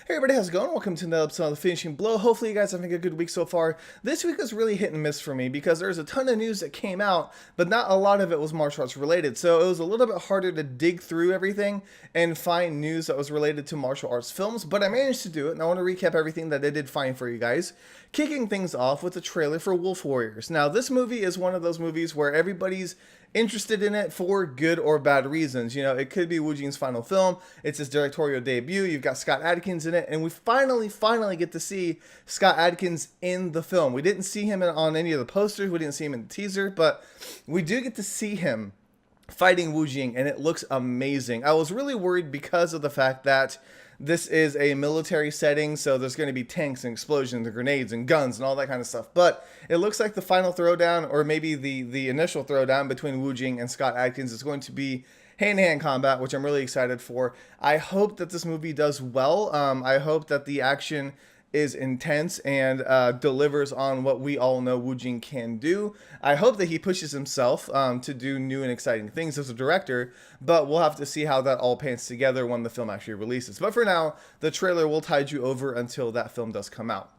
Hey everybody, how's it going? Welcome to another episode of The Finishing Blow. Hopefully you guys are having a good week so far. This week was really hit and miss for me because there's a ton of news that came out, but not a lot of it was martial arts related. So it was a little bit harder to dig through everything and find news that was related to martial arts films, but I managed to do it, and I want to recap everything that I did find for you guys. Kicking things off with the trailer for Wolf Warriors. Now, this movie is one of those movies where everybody's interested in it for good or bad reasons. You know, it could be Wu Jing's final film. It's his directorial debut. You've got Scott Adkins in it, and we finally get to see Scott Adkins in the film. We didn't see him on any of the posters. We didn't see him in the teaser, but we do get to see him fighting Wu Jing, and it looks amazing. I was really worried because of the fact that this is a military setting, so there's going to be tanks and explosions and grenades and guns and all that kind of stuff. But it looks like the final throwdown, or maybe the initial throwdown between Wu Jing and Scott Adkins is going to be hand-to-hand combat, which I'm really excited for. I hope that this movie does well. I hope that the action is intense and delivers on what we all know Wu Jing can do. I hope that he pushes himself to do new and exciting things as a director, but we'll have to see how that all pans together when the film actually releases. But for now, the trailer will tide you over until that film does come out.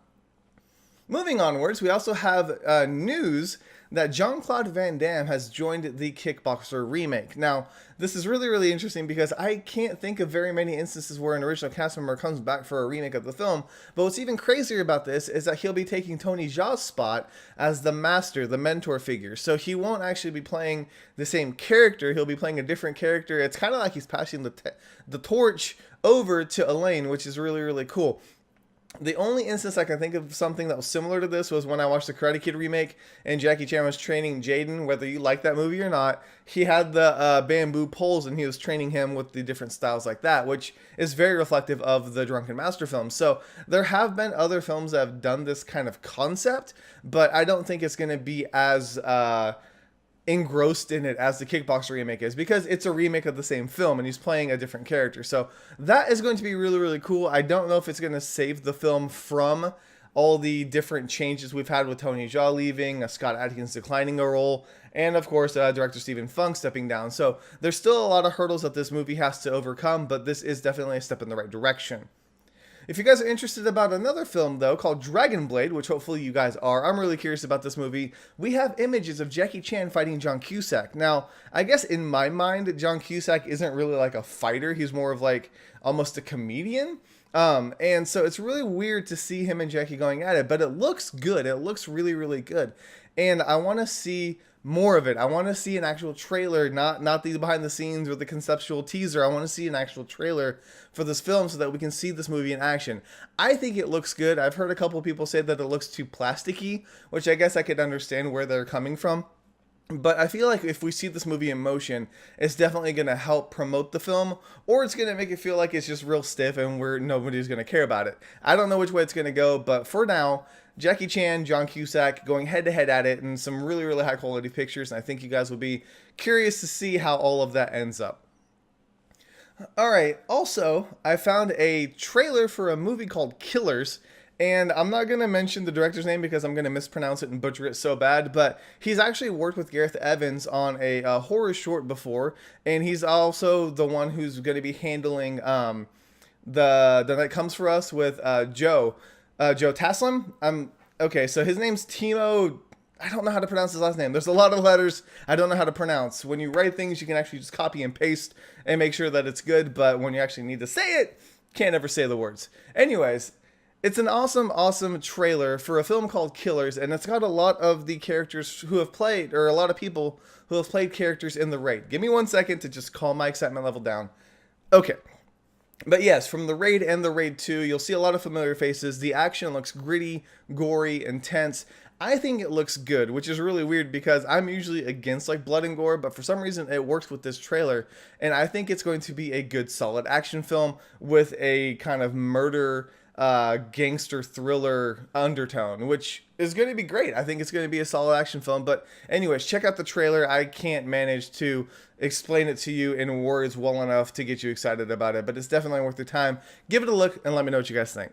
Moving onwards, we also have news that Jean-Claude Van Damme has joined the Kickboxer Remake. Now, this is really interesting because I can't think of very many instances where an original cast member comes back for a remake of the film, but what's even crazier about this is that he'll be taking Tony Jaa's spot as the master, the mentor figure. So he won't actually be playing the same character, he'll be playing a different character. It's kind of like he's passing the torch over to Elaine, which is really cool. The only instance I can think of something that was similar to this was when I watched the Karate Kid remake and Jackie Chan was training Jaden. Whether you like that movie or not, he had the bamboo poles and he was training him with the different styles like that, which is very reflective of the Drunken Master film. So there have been other films that have done this kind of concept, but I don't think it's going to be as engrossed in it as the Kickboxer remake is, because it's a remake of the same film and he's playing a different character. So that is going to be really cool. I don't know if it's going to save the film from all the different changes we've had with Tony Jaa leaving, Scott Adkins declining a role, and of course director Stephen Funk stepping down. So there's still a lot of hurdles that this movie has to overcome, but this is definitely a step in the right direction. If you guys are interested about another film, though, called Dragon Blade, which hopefully you guys are, I'm really curious about this movie. We have images of Jackie Chan fighting John Cusack. Now, I guess in my mind, John Cusack isn't really like a fighter. He's more of like almost a comedian. And so it's really weird to see him and Jackie going at it, but it looks good. It looks really good. And I want to see more of it. I want to see an actual trailer, not the behind the scenes or the conceptual teaser. I want to see an actual trailer for this film so that we can see this movie in action. I think it looks good. I've heard a couple of people say that it looks too plasticky, which I guess I could understand where they're coming from. But I feel like if we see this movie in motion, it's definitely going to help promote the film, or it's going to make it feel like it's just real stiff and nobody's going to care about it. I don't know which way it's going to go, but for now, Jackie Chan, John Cusack going head-to-head at it, and some really high-quality pictures, and I think you guys will be curious to see how all of that ends up. Alright, also, I found a trailer for a movie called Killers, and I'm not going to mention the director's name because I'm going to mispronounce it and butcher it so bad, but he's actually worked with Gareth Evans on a horror short before, and he's also the one who's going to be handling the Night Comes For Us with Joe Taslim. Okay, so his name's Timo. I don't know how to pronounce his last name. There's a lot of letters I don't know how to pronounce. When you write things, you can actually just copy and paste and make sure that it's good, but when you actually need to say it, can't ever say the words. Anyways, it's an awesome trailer for a film called Killers, and it's got a lot of the characters who have played, or a lot of people who have played characters in The Raid. Give me 1 second to just calm my excitement level down. Okay. But yes, from The Raid and The Raid 2, you'll see a lot of familiar faces. The action looks gritty, gory, intense. I think it looks good, which is really weird because I'm usually against like blood and gore, but for some reason it works with this trailer, and I think it's going to be a good solid action film with a kind of murder gangster thriller undertone, which is going to be great. I think it's going to be a solid action film. But anyways, check out the trailer. I can't manage to explain it to you in words well enough to get you excited about it, but it's definitely worth your time. Give it a look and let me know what you guys think.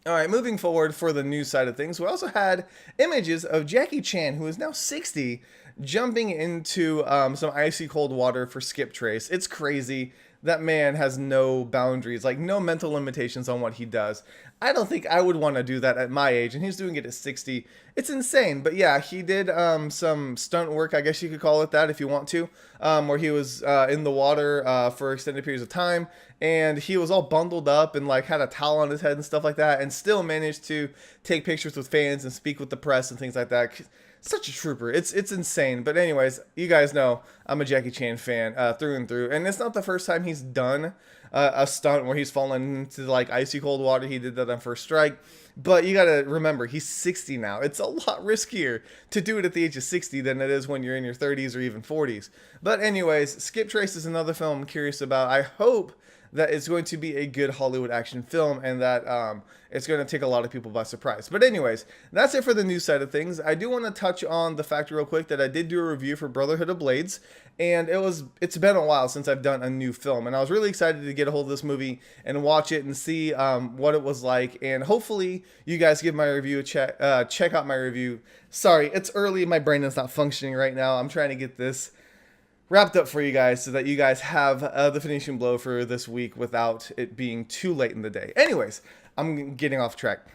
Alright, moving forward for the news side of things, we also had images of Jackie Chan, who is now 60, jumping into some icy cold water for Skip Trace. It's crazy. that man has no boundaries, like no mental limitations on what he does. I don't think I would want to do that at my age, and he's doing it at 60. It's insane. But yeah, he did some stunt work, I guess you could call it that if you want to, where he was in the water for extended periods of time, and he was all bundled up and like had a towel on his head and stuff like that, and still managed to take pictures with fans and speak with the press and things like that. Such a trooper. It's insane. But anyways, you guys know I'm a Jackie Chan fan through and through, and it's not the first time he's done a stunt where he's fallen into like icy cold water. He did that on First Strike. But you gotta remember, he's 60 now. It's a lot riskier to do it at the age of 60 than it is when you're in your 30s or even 40s. But anyways, Skip Trace is another film I'm curious about. I hope that it's going to be a good Hollywood action film, and that it's going to take a lot of people by surprise. But anyways, that's it for the news side of things. I do want to touch on the fact real quick that I did do a review for Brotherhood of Blades, and it's been a while since I've done a new film, and I was really excited to get a hold of this movie and watch it and see what it was like, and hopefully you guys give my review a check out my review. Sorry, it's early, my brain is not functioning right now. I'm trying to get this wrapped up for you guys so that you guys have the finishing blow for this week without it being too late in the day. Anyways, I'm getting off track.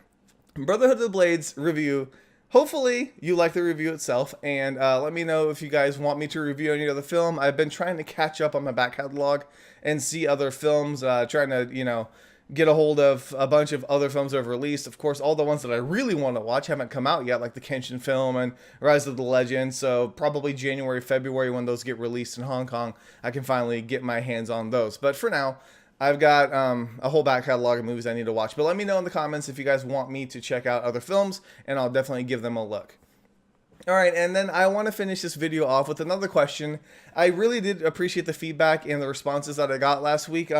Brotherhood of the Blades review. Hopefully you like the review itself, and let me know if you guys want me to review any other film. I've been trying to catch up on my back catalog and see other films, trying to, get a hold of a bunch of other films that have released. Of course, all the ones that I really want to watch haven't come out yet, like the Kenshin film and Rise of the Legend. So probably January, February, when those get released in Hong Kong, I can finally get my hands on those. But for now, I've got a whole back catalog of movies I need to watch. But let me know in the comments if you guys want me to check out other films, and I'll definitely give them a look. Alright, and then I want to finish this video off with another question. I really did appreciate the feedback and the responses that I got last week.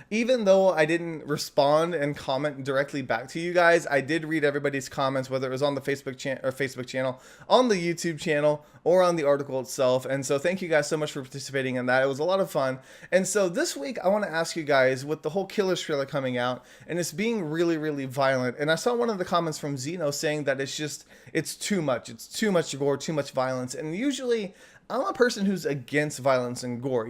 Even though I didn't respond and comment directly back to you guys, I did read everybody's comments, whether it was on the Facebook channel, on the YouTube channel, or on the article itself. And so thank you guys so much for participating in that. It was a lot of fun. And so this week I want to ask you guys, with the whole Killers trailer coming out, and it's being really, really violent. And I saw one of the comments from Zeno saying that it's too much. It's too much gore, too much violence. And usually I'm a person who's against violence and gore.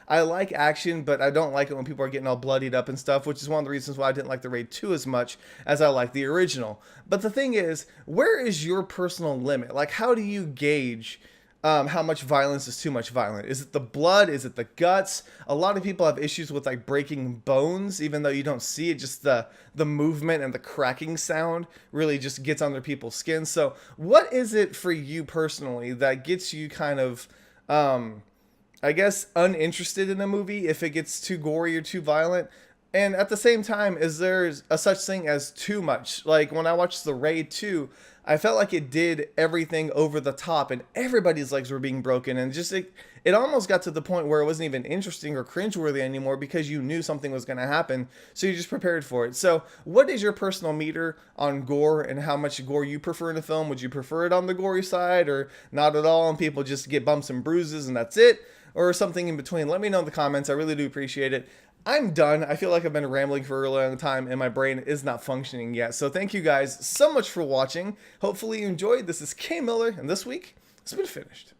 I like action, but I don't like it when people are getting all bloodied up and stuff, which is one of the reasons why I didn't like the Raid 2 as much as I like the original. But the thing is, where is your personal limit? Like, how do you gauge how much violence is too much violent? Is it the blood? Is it the guts? A lot of people have issues with like breaking bones, even though you don't see it. Just the movement and the cracking sound really just gets under people's skin. So what is it for you personally that gets you kind of, I guess, uninterested in a movie if it gets too gory or too violent? And at the same time, is there a such thing as too much? Like when I watched The Raid 2, I felt like it did everything over the top and everybody's legs were being broken, and just it almost got to the point where it wasn't even interesting or cringeworthy anymore because you knew something was going to happen, so you just prepared for it. So what is your personal meter on gore and how much gore you prefer in a film? Would you prefer it on the gory side or not at all and people just get bumps and bruises and that's it? Or something in between? Let me know in the comments. I really do appreciate it. I'm done. I feel like I've been rambling for a really long time and my brain is not functioning yet. So thank you guys so much for watching. Hopefully you enjoyed. This is K Miller, and this week it's been finished.